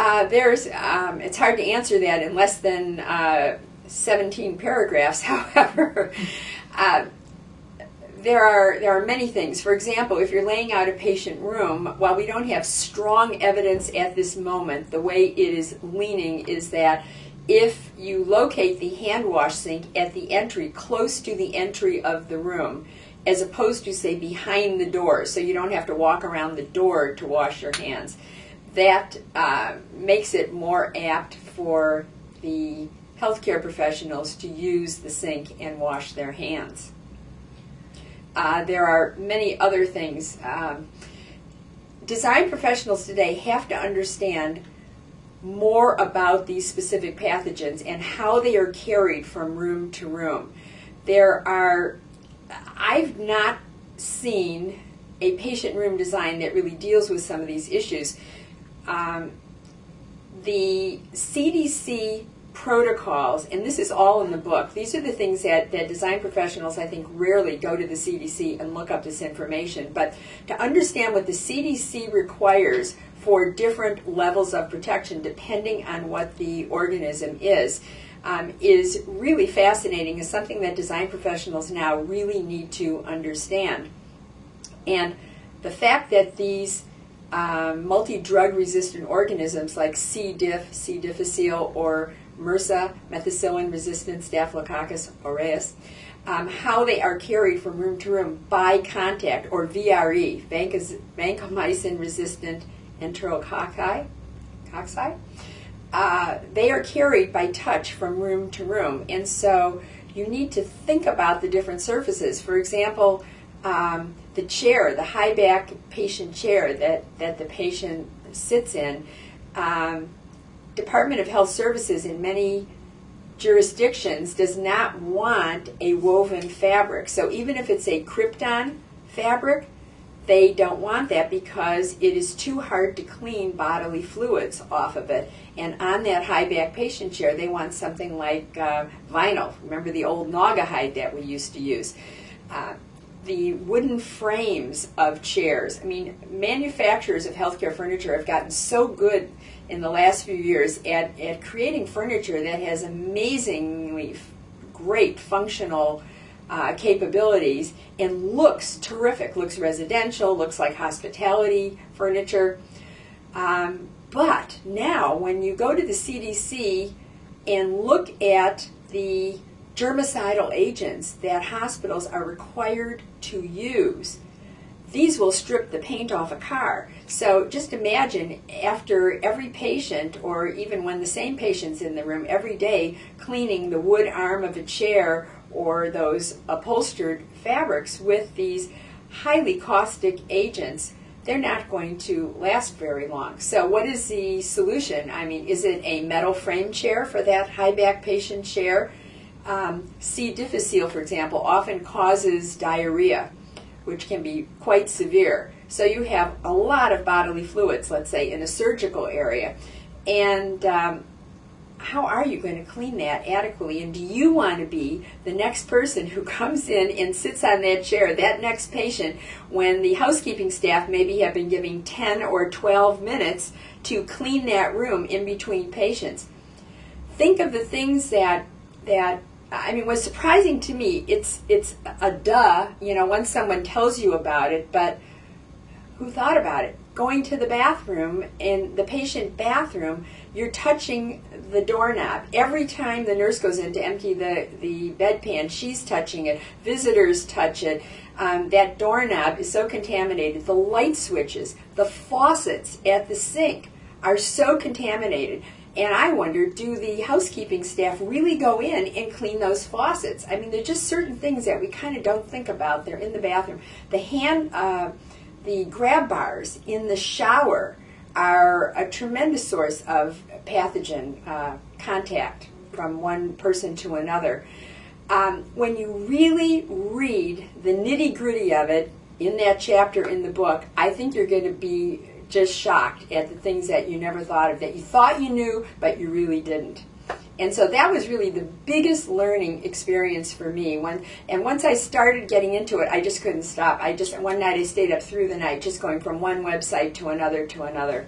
It's hard to answer that in less than 17 paragraphs. However, there are many things. For example, if you're laying out a patient room, while we don't have strong evidence at this moment, the way it is leaning is that if you locate the hand wash sink at the entry, close to the entry of the room, as opposed to, say, behind the door, so you don't have to walk around the door to wash your hands, that makes it more apt for the healthcare professionals to use the sink and wash their hands. There are many other things. Design professionals today have to understand more about these specific pathogens and how they are carried from room to room. I've not seen a patient room design that really deals with some of these issues. The CDC protocols, and this is all in the book, these are the things that design professionals, I think, rarely go to the CDC and look up this information. But to understand what the CDC requires for different levels of protection depending on what the organism is really fascinating, is something that design professionals now really need to understand. And the fact that these multi-drug resistant organisms like C. diff, C. difficile, or MRSA, methicillin-resistant Staphylococcus aureus, how they are carried from room to room by contact, or VRE, vancomycin-resistant enterococci. They are carried by touch from room to room, and so you need to think about the different surfaces. For example, the chair, the high back patient chair that the patient sits in, Department of Health Services in many jurisdictions does not want a woven fabric. So even if it's a Krypton fabric, they don't want that because it is too hard to clean bodily fluids off of it. And on that high back patient chair, they want something like vinyl. Remember the old Naugahyde that we used to use? The wooden frames of chairs. I mean, manufacturers of healthcare furniture have gotten so good in the last few years at creating furniture that has amazingly great functional capabilities and looks terrific, looks residential, looks like hospitality furniture. But now when you go to the CDC and look at the germicidal agents that hospitals are required to use, these will strip the paint off a car. So just imagine after every patient, or even when the same patient's in the room every day, cleaning the wood arm of a chair or those upholstered fabrics with these highly caustic agents, they're not going to last very long. So what is the solution? I mean, is it a metal frame chair for that high back patient chair? C. difficile, for example, often causes diarrhea, which can be quite severe. So you have a lot of bodily fluids, let's say, in a surgical area. And how are you going to clean that adequately? And do you want to be the next person who comes in and sits on that chair, that next patient, when the housekeeping staff maybe have been giving 10 or 12 minutes to clean that room in between patients? Think of the things that I mean, what's surprising to me, it's a duh, you know, once someone tells you about it, but who thought about it? Going to the bathroom, in the patient bathroom, you're touching the doorknob. Every time the nurse goes in to empty the bedpan, she's touching it. Visitors touch it. That doorknob is so contaminated. The light switches, the faucets at the sink are so contaminated. And I wonder, do the housekeeping staff really go in and clean those faucets? I mean, there's just certain things that we kind of don't think about. They're in the bathroom. The grab bars in the shower are a tremendous source of pathogen contact from one person to another. When you really read the nitty-gritty of it in that chapter in the book, I think you're going to be just shocked at the things that you never thought of, that you thought you knew, but you really didn't. And so that was really the biggest learning experience for me. And once I started getting into it, I just couldn't stop. One night I stayed up through the night, just going from one website to another to another.